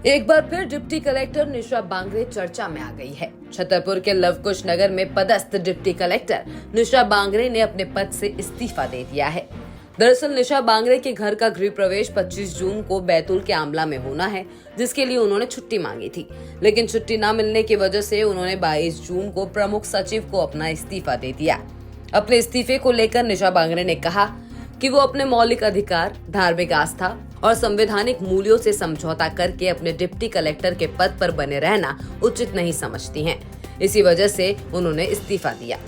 एक बार फिर deputy collector निशा बांगरे चर्चा में आ गई है। छतरपुर के लवकुश नगर में पदस्थ डिप्टी कलेक्टर निशा बांगरे ने अपने पद से इस्तीफा दे दिया है। दरअसल निशा बांगरे के घर का गृह प्रवेश 25 जून को बैतूल के आमला में होना है, जिसके लिए उन्होंने छुट्टी मांगी थी, लेकिन छुट्टी न मिलने की वजह से उन्होंने 22 जून को प्रमुख सचिव को अपना इस्तीफा दे दिया। अपने इस्तीफे को लेकर निशा बांगरे ने कहा कि वो अपने मौलिक अधिकार, धार्मिक आस्था और संवैधानिक मूल्यों से समझौता करके अपने डिप्टी कलेक्टर के पद पर बने रहना उचित नहीं समझती हैं। इसी वजह से उन्होंने इस्तीफा दिया।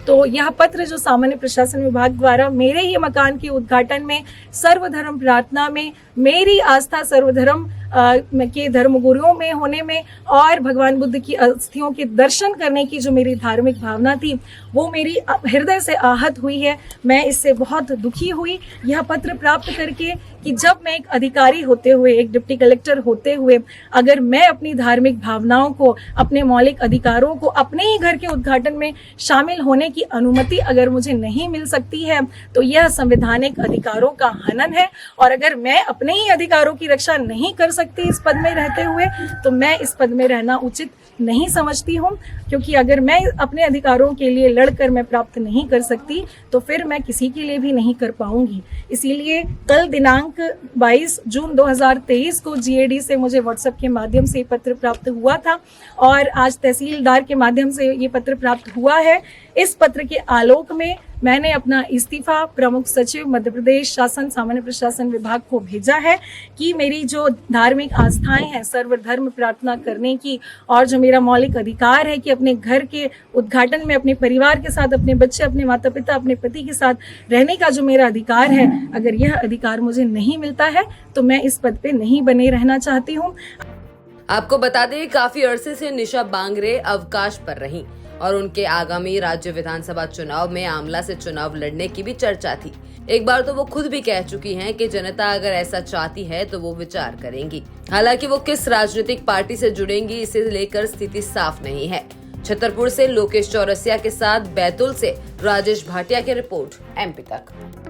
तो यह पत्र जो सामान्य प्रशासन विभाग द्वारा मेरे ही मकान के उद्घाटन में सर्वधर्म प्रार्थना में मेरी आस्था सर्वधर्म के धर्मगुरुओं में होने में और भगवान बुद्ध की अस्थियों के दर्शन करने की जो मेरी धार्मिक भावना थी वो मेरी हृदय से आहत हुई है। मैं इससे बहुत दुखी हुई यह पत्र प्राप्त करके कि जब मैं एक अधिकारी होते हुए, एक डिप्टी कलेक्टर होते हुए, अगर मैं अपनी धार्मिक भावनाओं को, अपने मौलिक अधिकारों को अपने ही घर के उद्घाटन में शामिल होने की अनुमति अगर मुझे नहीं मिल सकती है तो यह संवैधानिक अधिकारों का हनन है। और अगर मैं अपने ही अधिकारों की रक्षा नहीं कर सकती इस पद में रहते हुए तो मैं इस पद में रहना उचित नहीं समझती हूँ, क्योंकि अगर मैं अपने अधिकारों के लिए लड़कर मैं प्राप्त नहीं कर सकती तो फिर मैं किसी के लिए भी नहीं कर पाऊंगी। इसीलिए कल दिनांक 22 जून 2023 को जीएडी से मुझे व्हाट्सएप के माध्यम से ये पत्र प्राप्त हुआ था और आज तहसीलदार के माध्यम से ये पत्र प्राप्त हुआ है। इस पत्र के आलोक में मैंने अपना इस्तीफा प्रमुख सचिव मध्य प्रदेश शासन सामान्य प्रशासन विभाग को भेजा है कि मेरी जो धार्मिक आस्थाएं हैं, सर्वधर्म प्रार्थना करने की, और जो मेरा मौलिक अधिकार है कि अपने घर के उद्घाटन में अपने परिवार के साथ, अपने बच्चे, अपने माता पिता, अपने पति के साथ रहने का जो मेरा अधिकार है, अगर यह अधिकार मुझे नहीं मिलता है तो मैं इस पद पे नहीं बने रहना चाहती हूँ। आपको बता दें, काफी अरसे से निशा बांगरे अवकाश पर रहीं और उनके आगामी राज्य विधानसभा चुनाव में आमला से चुनाव लड़ने की भी चर्चा थी। एक बार तो वो खुद भी कह चुकी हैं कि जनता अगर ऐसा चाहती है तो वो विचार करेंगी। हालांकि वो किस राजनीतिक पार्टी से जुड़ेंगी इसे लेकर स्थिति साफ नहीं है। छतरपुर से लोकेश चौरसिया के साथ बैतूल से राजेश भाटिया की रिपोर्ट, MP तक।